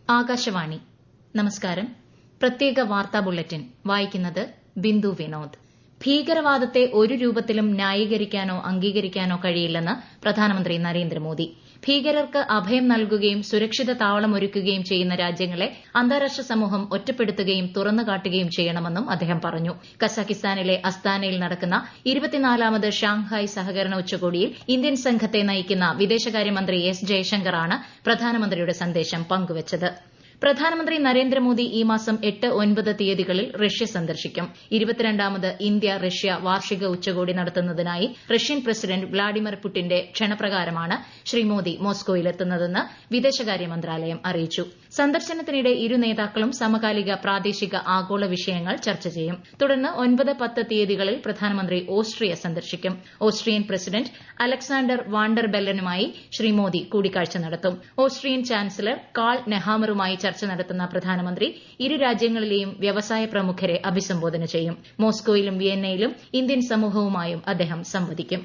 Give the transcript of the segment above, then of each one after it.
ആകാശവാണി നമസ്കാരം. പ്രത്യേക വാർത്താ ബുള്ളറ്റിൻ വായിക്കുന്നത് ബിന്ദു വിനോദ്. ഭീകരവാദത്തെ ഒരു രൂപത്തിലും ന്യായീകരിക്കാനോ അംഗീകരിക്കാനോ കഴിയില്ലെന്ന് പ്രധാനമന്ത്രി നരേന്ദ്രമോദി. ഭീകരർക്ക് അഭയം നൽകുകയും സുരക്ഷിത താവളമൊരുക്കുകയും ചെയ്യുന്ന രാജ്യങ്ങളെ അന്താരാഷ്ട്ര സമൂഹം ഒറ്റപ്പെടുത്തുകയും തുറന്നുകാട്ടുകയും ചെയ്യണമെന്നും അദ്ദേഹം പറഞ്ഞു. കസാഖിസ്ഥാനിലെ അസ്താനയിൽ നടക്കുന്ന 24ാമത് ഷാങ്ഹായ് സഹകരണ ഉച്ചകോടിയിൽ ഇന്ത്യൻ സംഘത്തെ നയിക്കുന്ന വിദേശകാര്യമന്ത്രി എസ് ജയശങ്കറാണ് പ്രധാനമന്ത്രിയുടെ സന്ദേശം പങ്കുവച്ചത്. പ്രധാനമന്ത്രി നരേന്ദ്രമോദി ഈ മാസം 8, 9 തീയതികളിൽ റഷ്യ സന്ദർശിക്കും. 22ാമത് ഇന്ത്യ റഷ്യ വാർഷിക ഉച്ചകോടി നടത്തുന്നതിനായി റഷ്യൻ പ്രസിഡന്റ് വ്ളാഡിമിർ പുടിന്റെ ക്ഷണപ്രകാരമാണ് ശ്രീ മോദി മോസ്കോയിലെത്തുന്നതെന്ന് വിദേശകാര്യ മന്ത്രാലയം അറിയിച്ചു. സന്ദർശനത്തിനിടെ ഇരു നേതാക്കളും സമകാലിക പ്രാദേശിക ആഗോള വിഷയങ്ങൾ ചർച്ച ചെയ്യും. തുടർന്ന് 9, 10 തീയതികളിൽ പ്രധാനമന്ത്രി ഓസ്ട്രിയ സന്ദർശിക്കും. ഓസ്ട്രിയൻ പ്രസിഡന്റ് അലക്സാണ്ടർ വാണ്ടർ ബെല്ലനുമായി ശ്രീ മോദി കൂടിക്കാഴ്ച നടത്തും. ഓസ്ട്രിയൻ ചാൻസലർ കാൾ നെഹാമറുമായി ചർച്ച നടത്തുന്ന പ്രധാനമന്ത്രി ഇരു രാജ്യങ്ങളിലെയും വ്യവസായ പ്രമുഖരെ അഭിസംബോധന ചെയ്യും. മോസ്കോയിലും വിയന്നയിലും ഇന്ത്യൻ സമൂഹവുമായും അദ്ദേഹം സംവദിക്കും.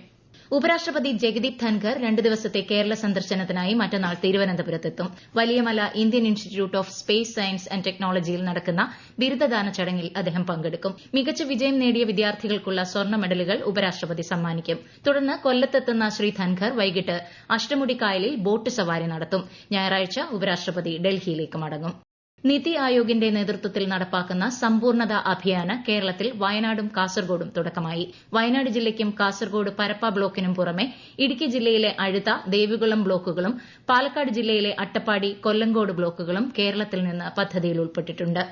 ഉപരാഷ്ട്രപതി ജഗദീപ് ധൻഖർ 2 ദിവസത്തെ കേരള സന്ദർശനത്തിനായി മറ്റന്നാൾ തിരുവനന്തപുരത്തെത്തും. Valiyamala Indian institute of space science and ടെക്നോളജിയിൽ നടക്കുന്ന ബിരുദദാന ചടങ്ങിൽ അദ്ദേഹം പങ്കെടുക്കും. മികച്ച വിജയം നേടിയ വിദ്യാർത്ഥികൾക്കുള്ള സ്വർണ്ണ മെഡലുകൾ ഉപരാഷ്ട്രപതി സമ്മാനിക്കും. തുടർന്ന് കൊല്ലത്തെത്തുന്ന ശ്രീ ധൻഖർ വൈകിട്ട് അഷ്ടമുടിക്കായലിൽ ബോട്ട് സവാരി നടത്തും. ഞായറാഴ്ച ഉപരാഷ്ട്രപതി ഡൽഹിയിലേക്ക് മടങ്ങും. നിതി ആയോഗിന്റെ നേതൃത്വത്തിൽ നടപ്പാക്കുന്ന സമ്പൂർണ്ണത അഭിയാന് കേരളത്തിൽ വയനാടും കാസർഗോഡും തുടക്കമായി. വയനാട് ജില്ലയ്ക്കും കാസർഗോഡ് പരപ്പ ബ്ലോക്കിനും പുറമെ ഇടുക്കി ജില്ലയിലെ അഴുത, ദേവികുളം ബ്ലോക്കുകളും പാലക്കാട് ജില്ലയിലെ അട്ടപ്പാടി, കൊല്ലങ്കോട് ബ്ലോക്കുകളും കേരളത്തിൽ നിന്ന് പദ്ധതിയിൽ ഉൾപ്പെട്ടിട്ടുണ്ട്.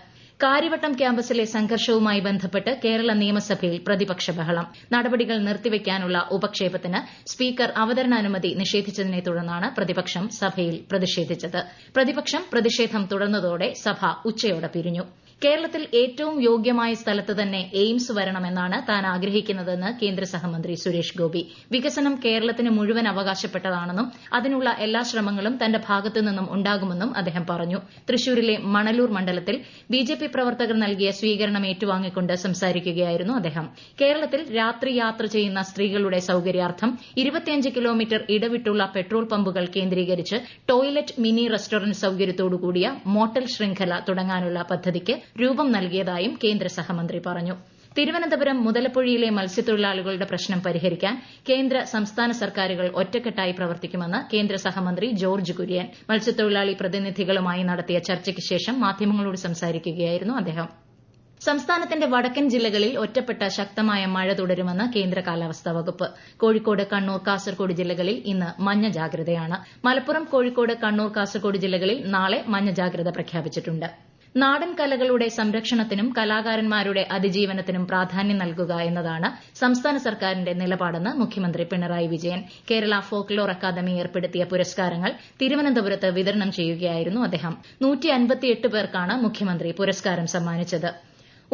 കാര്യവട്ടം ക്യാമ്പസിലെ സംഘർഷവുമായി ബന്ധപ്പെട്ട് കേരള നിയമസഭയിൽ പ്രതിപക്ഷ ബഹളം. നടപടികൾ നിർത്തിവെക്കാനുള്ള ഉപക്ഷേപത്തിന് സ്പീക്കർ അവതരണാനുമതി നിഷേധിച്ചതിനെ തുടർന്നാണ് പ്രതിപക്ഷം സഭയിൽ പ്രതിഷേധിച്ചത്. പ്രതിപക്ഷം പ്രതിഷേധം തുടർന്നതോടെ സഭ ഉച്ചയോടെ പിരിഞ്ഞു. കേരളത്തിൽ ഏറ്റവും യോഗ്യമായ സ്ഥലത്ത് തന്നെ എയിംസ് വരണമെന്നാണ് താൻ ആഗ്രഹിക്കുന്നതെന്ന് കേന്ദ്ര സഹമന്ത്രി സുരേഷ് ഗോപി. വികസനം കേരളത്തിന് മുഴുവൻ അവകാശപ്പെട്ടതാണെന്നും അതിനുള്ള എല്ലാ ശ്രമങ്ങളും തന്റെ ഭാഗത്തു നിന്നും ഉണ്ടാകുമെന്നും അദ്ദേഹം പറഞ്ഞു. തൃശൂരിലെ മണലൂർ മണ്ഡലത്തിൽ ബിജെപി പ്രവർത്തകർ നൽകിയ സ്വീകരണം ഏറ്റുവാങ്ങിക്കൊണ്ട് സംസാരിക്കുകയായിരുന്നു അദ്ദേഹം. കേരളത്തിൽ രാത്രി യാത്ര ചെയ്യുന്ന സ്ത്രീകളുടെ സൌകര്യാർത്ഥം 25 കിലോമീറ്റർ ഇടവിട്ടുള്ള പെട്രോൾ പമ്പുകൾ കേന്ദ്രീകരിച്ച് ടോയ്ലറ്റ് മിനി റെസ്റ്റോറന്റ് സൌകര്യത്തോടുകൂടിയ മോട്ടൽ ശൃംഖല തുടങ്ങാനുള്ള പദ്ധതിക്ക് രൂപം നൽകിയതായും കേന്ദ്ര സഹമന്ത്രി പറഞ്ഞു. തിരുവനന്തപുരം മുതലപ്പുഴയിലെ മത്സ്യത്തൊഴിലാളികളുടെ പ്രശ്നം പരിഹരിക്കാൻ കേന്ദ്ര സംസ്ഥാന സർക്കാരുകൾ ഒറ്റക്കെട്ടായി പ്രവർത്തിക്കുമെന്ന് കേന്ദ്ര സഹമന്ത്രി ജോർജ് കുര്യൻ. മത്സ്യത്തൊഴിലാളി പ്രതിനിധികളുമായി നടത്തിയ ചർച്ചയ്ക്ക് ശേഷം മാധ്യമങ്ങളോട് സംസാരിക്കുകയായിരുന്നു അദ്ദേഹം. സംസ്ഥാനത്തിന്റെ വടക്കൻ ജില്ലകളിൽ ഒറ്റപ്പെട്ട ശക്തമായ മഴ തുടരുമെന്ന് കേന്ദ്ര കാലാവസ്ഥാ വകുപ്പ്. കോഴിക്കോട്, കണ്ണൂർ, കാസർഗോഡ് ജില്ലകളിൽ ഇന്ന് മഞ്ഞ ജാഗ്രതയാണ്. മലപ്പുറം, കോഴിക്കോട്, കണ്ണൂർ, കാസർഗോഡ് ജില്ലകളിൽ നാളെ മഞ്ഞ ജാഗ്രത പ്രഖ്യാപിച്ചിട്ടുണ്ട്. നാടൻ കലകളുടെ സംരക്ഷണത്തിനും കലാകാരന്മാരുടെ അതിജീവനത്തിനും പ്രാധാന്യം നൽകുക എന്നതാണ് സംസ്ഥാന സർക്കാരിന്റെ നിലപാടെന്ന് മുഖ്യമന്ത്രി പിണറായി വിജയൻ. കേരള ഫോക്ലോർ അക്കാദമി ഏർപ്പെടുത്തിയ പുരസ്കാരങ്ങൾ തിരുവനന്തപുരത്ത് വിതരണം ചെയ്യുകയായിരുന്നു അദ്ദേഹം. 158 പേർക്കാണ് മുഖ്യമന്ത്രി പുരസ്കാരം സമ്മാനിച്ചത്.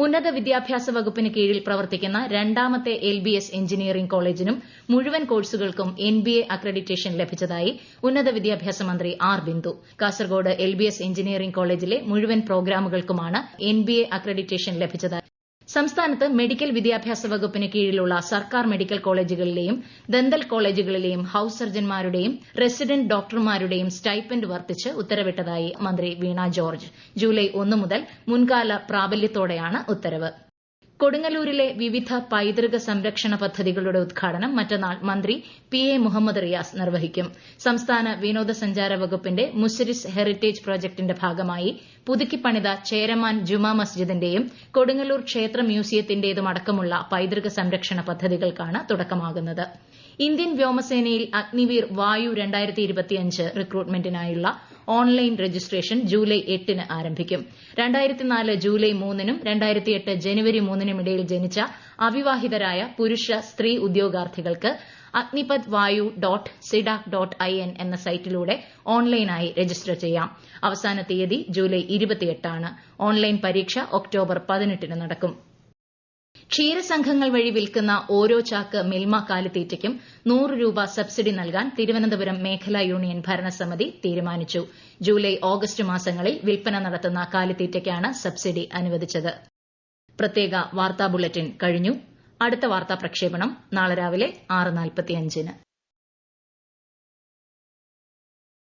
ഉന്നത വിദ്യാഭ്യാസ വകുപ്പിന് കീഴിൽ പ്രവർത്തിക്കുന്ന രണ്ടാമത്തെ LBS എഞ്ചിനീയറിംഗ് കോളേജിനും മുഴുവൻ കോഴ്സുകൾക്കും NBA അക്രഡിറ്റേഷൻ ലഭിച്ചതായി ഉന്നത വിദ്യാഭ്യാസ മന്ത്രി R Bindu. Kasaragod LBS engineering കോളേജിലെ മുഴുവൻ പ്രോഗ്രാമുകൾക്കുമാണ് NBA അക്രഡിറ്റേഷൻ ലഭിച്ചതായി. സംസ്ഥാനത്ത് മെഡിക്കൽ വിദ്യാഭ്യാസ വകുപ്പിന് കീഴിലുള്ള സർക്കാർ മെഡിക്കൽ കോളേജുകളിലെയും ദന്തൽ കോളേജുകളിലെയും ഹൌസ് സർജൻമാരുടെയും റെസിഡന്റ് ഡോക്ടർമാരുടെയും സ്റ്റൈപ്പൻഡ് വർദ്ധിച്ച് ഉത്തരവിട്ടതായി മന്ത്രി വീണ ജോർജ്. ജൂലൈ 1 മുതൽ മുൻകാല പ്രാബല്യത്തോടെയാണ് ഉത്തരവ്. കൊടുങ്ങല്ലൂരിലെ വിവിധ പൈതൃക സംരക്ഷണ പദ്ധതികളുടെ ഉദ്ഘാടനം മറ്റന്നാൾ മന്ത്രി PA മുഹമ്മദ് റിയാസ് നിർവഹിക്കും. സംസ്ഥാന വിനോദസഞ്ചാര വകുപ്പിന്റെ മുസിരിസ് ഹെറിറ്റേജ് പ്രോജക്ടിന്റെ ഭാഗമായി പുതുക്കിപ്പണിത ചേരമാൻ ജുമാ മസ്ജിദിന്റെയും കൊടുങ്ങല്ലൂർ ക്ഷേത്ര മ്യൂസിയത്തിന്റേതുമടക്കമുള്ള പൈതൃക സംരക്ഷണ പദ്ധതികൾക്കാണ് തുടക്കമാകുന്നത്. ഇന്ത്യൻ വ്യോമസേനയിൽ അഗ്നിവീർ വായു 2025 റിക്രൂട്ട്മെന്റിനായുള്ള ഓൺലൈൻ രജിസ്ട്രേഷൻ ജൂലൈ 8-ന് ആരംഭിക്കും. 2004 ജൂലൈ 3-നും 2008 ജനുവരി 3-നും ഇടയിൽ ജനിച്ച അവിവാഹിതരായ പുരുഷ, സ്ത്രീ ഉദ്യോഗാർത്ഥികൾക്ക് agnipathvayu.sidac.in എന്ന സൈറ്റിലൂടെ ഓൺലൈനായി രജിസ്റ്റർ ചെയ്യാം. അവസാന തീയതി ജൂലൈ 28 ആണ്. ഓൺലൈൻ പരീക്ഷ ഒക്ടോബർ 18-ന് നടക്കും. ക്ഷീരസംഘങ്ങൾ വഴി വിൽക്കുന്ന ഓരോ ചാക്ക് മിൽമ കാലിത്തീറ്റയ്ക്കും 100 രൂപ സബ്സിഡി നൽകാൻ തിരുവനന്തപുരം മേഖലാ യൂണിയൻ ഭരണസമിതി തീരുമാനിച്ചു. ജൂലൈ, ഓഗസ്റ്റ് മാസങ്ങളിൽ വിൽപ്പന നടത്തുന്ന കാലിത്തീറ്റയ്ക്കാണ് സബ്സിഡി അനുവദിച്ചത്. പ്രത്യേക വാർത്താ ബുള്ളറ്റിൻ കഴിഞ്ഞു. അടുത്ത വാർത്താ പ്രക്ഷേപണം നാളെ രാവിലെ 6:45-ന്.